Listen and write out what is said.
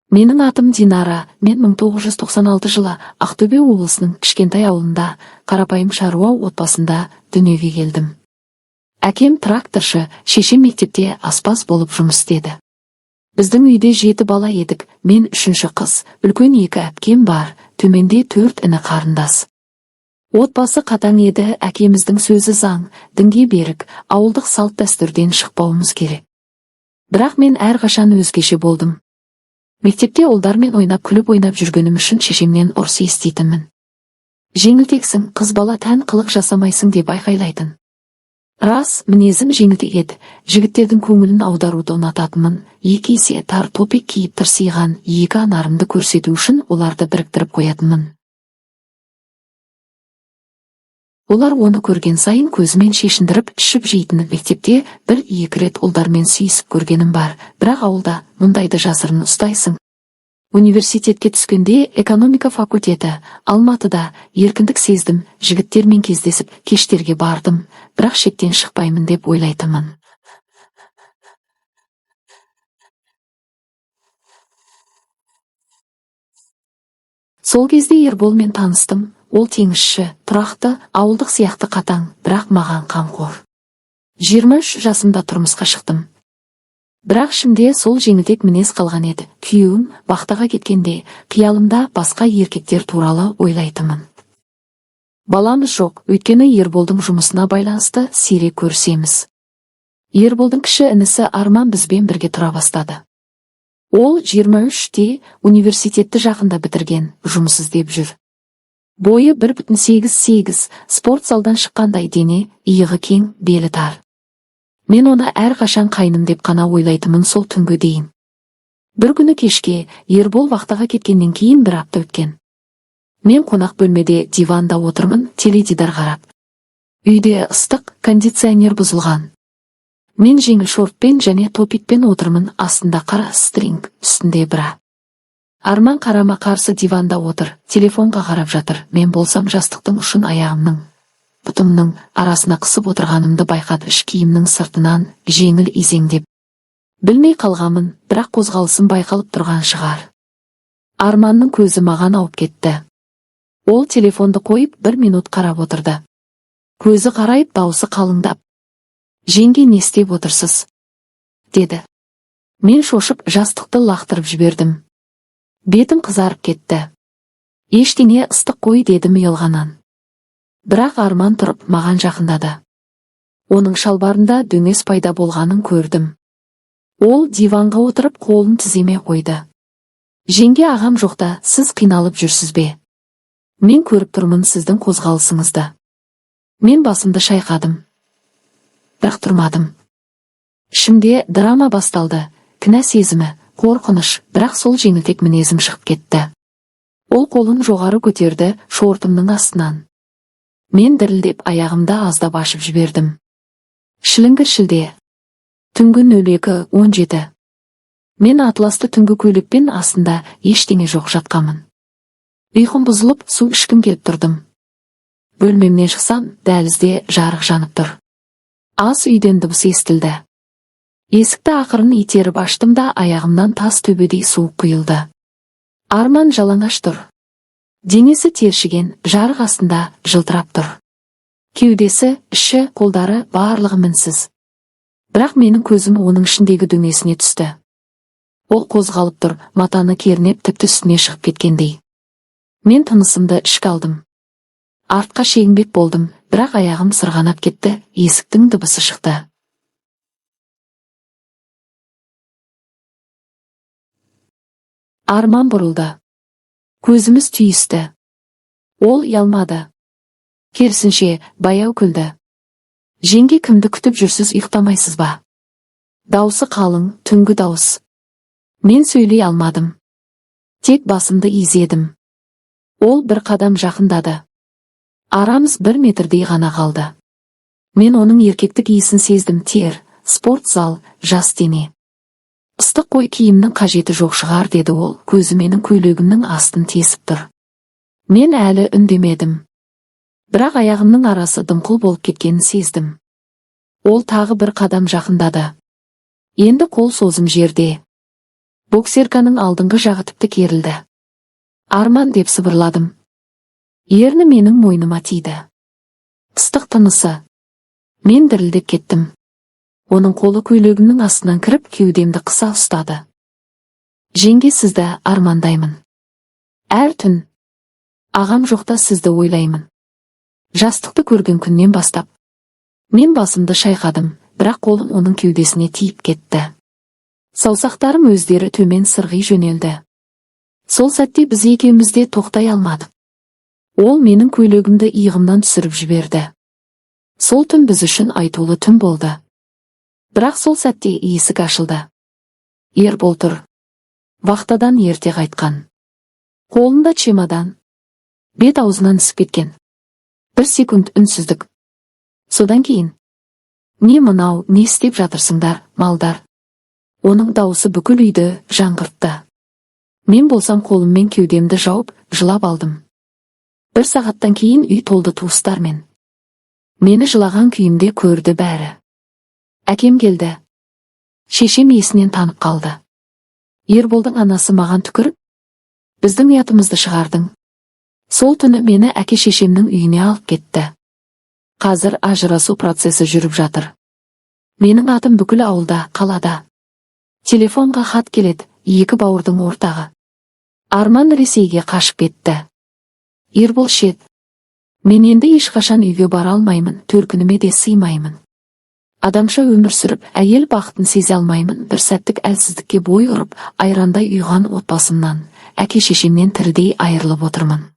Менің атым Динара, мен 1996 жылы Ақтөбе облысының кішкентай ауылында қарапайым шаруа отбасында дүниеге келдім. Әкем тракторшы, шешем мектепте аспаз болып жұмыс істеді. Біздің үйде 7 бала едік, мен 3-ші қыз, үлкен 2 әпкем бар, төменде 4 іні қарындас. Отбасы қатаң еді, әкеміздің сөзі заң, дінге берік, ауылдық салт дәстүрден шықпауымыз керек. Бірақ мен әрқашан өзгеше болдым. Мектепте ұлдармен ойнап күліп ойнап жүргенім үшін шешемнен ұрыс еститінмін. Жеңілтексің, қыз бала тән қылық жасамайсың деп айқайлайтын. Рас, мінезім жеңілтек еді, жігіттердің көңілін аударуды ұнататынмын, 2 есе тар топик киіп тырсиған 2 анарымды көрсету үшін оларды біріктіріп қоятынмын. Олар оны көрген сайын көзімен шешіндіріп ішіп жейтіні. Мектепте 1-2 рет ұлдармен сүйісіп көргенім бар, бірақ ауылда мұндайды жасырын ұстайсың. Университетке түскенде экономика факультеті, Алматыда еркіндік сездім, жігіттермен кездесіп, кештерге бардым, бірақ шектен шықпаймын деп ойлайтынмын. Сол кезде Ерболмен таныстым. Ол теңізші, тұрақты, ауылдық сияқты қатаң, бірақ маған қамқор. 23 жасымда тұрмысқа шықтым. Бірақ ішімде сол жеңілтек мінез қалған еді. Күйеуім бақтаға кеткенде, қиялымда басқа еркектер туралы ойлайтынмын. Баламыз жоқ, өйткені Ерболдың жұмысына байланысты сирек көрісеміз. Ерболдың кіші інісі Арман бізбен бірге тұра бастады. Ол 23-те университетті жақында бітірген, жұмыс іздеп жүр. Бойы 1,88, спорт залдан шыққандай дене, иығы кең, белі тар. Мен оны әрқашан қайным деп қана ойлайтынмын сол түнге дейін. Бір күні кешке Ербол вақтаға кеткеннен кейін 1 апта өткен. Мен қонақ бөлмеде диванда отырмын, теледидар қарап. Үйде ыстық, кондиционер бұзылған. Мен жеңіл шортпен және топикпен отырмын, астында қара стринг, үстінде бра. Арман қарама қарсы диванда отыр, телефонға қарап жатыр. Мен болсам жастықтың ұшын аяғымның, бұтымның арасына қысып отырғанымды байқап, іш киімнің сыртынан жеңіл изеңдеп. Білмей қалғамын, бірақ қозғалысым байқалып тұрған шығар. Арманның көзі маған ауып кетті. Ол телефонды қойып 1 минут қарап отырды. Көзі қарайып, дауысы қалыңдап. Жеңге, не істеп отырсыз? Деді. Мен шошып жастықты лақтырып жібердім. Бетім қызарып кетті. Ештеңе, ыстық қой, дедім ұялғанан. Бірақ Арман тұрып маған жақындады. Оның шалбарында дөңес пайда болғанын көрдім. Ол диванға отырып қолын тіземе қойды. Жеңге, ағам жоқта, сіз қиналып жүрсіз бе? Мен көріп тұрмын сіздің қозғалысыңызды. Мен басымды шайқадым. Бірақ тұрмадым. Ішімде драма басталды, кінә сезімі, қорқыныш, бірақ сол жеңілтек мінезім шығып кетті. Ол қолын жоғары көтерді, шортымның астынан. Мен дірілдеп аяғымда аздап ашып жібердім. Шіліңгір шілде. Түнгі 02:17. Мен атласты түнгі көйлекпен, астында ештеңе жоқ жатқамын. Ұйқым бұзылып, су ішкім келіп тұрдым. Бөлмемнен шықсам, дәлізде жарық жанып тұр. Ас үйден дыбыс естілді. Есікті ақырын итеріп аштым да, аяғымнан тас төбедей суық құйылды. Арман жалаңаш тұр. Денесі тершіген, жарық астында жылтырап тұр. Кеудесі, іші, қолдары барлығы мінсіз. Бірақ менің көзім оның ішіндегі дөңесіне түсті. Ол қозғалып тұр, матаны кернеп, тіпті үстіне шығып кеткендей. Мен тынысымды ішке алдым. Артқа шегінбек болдым, бірақ аяғым сырғанап кетті, есіктің дыбысы шықты. Арман бұрылды. Көзіміз түйісті. Ол ұялмады. Керісінше, баяу күлді. Жеңге, кімді күтіп жүрсіз, ұйықтамайсыз ба? Даусы қалың, түнгі дауыс. Мен сөйлей алмадым. Тек басымды изедім. Ол 1 қадам жақындады. Арамыз 1 метрдей ғана қалды. Мен оның еркектік иісін сездім, тер, спорт зал, жас дене. Ыстық қой, киімнің қажеті жоқ шығар, деді ол, көзі менің көйлегімнің астын тесіп тұр. Мен әлі үндемедім. Бірақ аяғымның арасы дымқыл болып кеткенін сездім. Ол тағы 1 қадам жақындады. Енді қол созым жерде. Боксерканың алдыңғы жағы тіпті керілді. Арман деп сыбырладым. Ерні менің мойныма тиді. Ыстық тынысы. Мен дірілдеп кеттім. Оның қолы көйлегімнің астынан кіріп, кеудемді қыса ұстады. Жеңге, сізді армандаймын. Әр түн. Ағам жоқта сізді ойлаймын. Жастықты көрген күннен бастап. Мен басымды шайқадым, бірақ қолым оның кеудесіне тиіп кетті. Саусақтарым өздері төмен сырғи жөнелді. Сол сәтте біз екеуміз де тоқтай алмадық. Ол менің көйлегімді иығымнан түсіріп жіберді. Сол түн біз үшін айтулы түн болды. Бірақ сол сәтте есік ашылды. Ербол тұр. Вахтадан ерте қайтқан. Қолында чемодан. Бет аузынан ісіп кеткен. Бір секунд үнсіздік. Содан кейін: не мынау, не істеп жатырсыңдар, малдар? Оның дауысы бүкіл үйді жаңғыртты. Мен болсам қолыммен кеудемді жауып, жылап алдым. Бір сағаттан кейін үй толды туыстармен. Мені жылаған күйімде көрді бәрі. Әкем келді. Шешем есінен танып қалды. Ерболдың анасы маған түкіріп: біздің ұятымызды шығардың. Сол түні мені әке-шешемнің үйіне алып кетті. Қазір ажырасу процесі жүріп жатыр. Менің атым бүкіл ауылда, қалада. Телефонға хат келеді, екі бауырдың ортағы. Арман Ресейге қашып кетті. Ербол шет. Мен енді ешқашан үйге бара алмаймын, төркініме де сыймаймын. Адамша өмір сүріп, әйел бақытын сезе алмаймын. Бір сәттік әлсіздікке бой ұрып, айрандай ұйған отбасымнан, әке-шешемнен тірідей айырылып отырмын.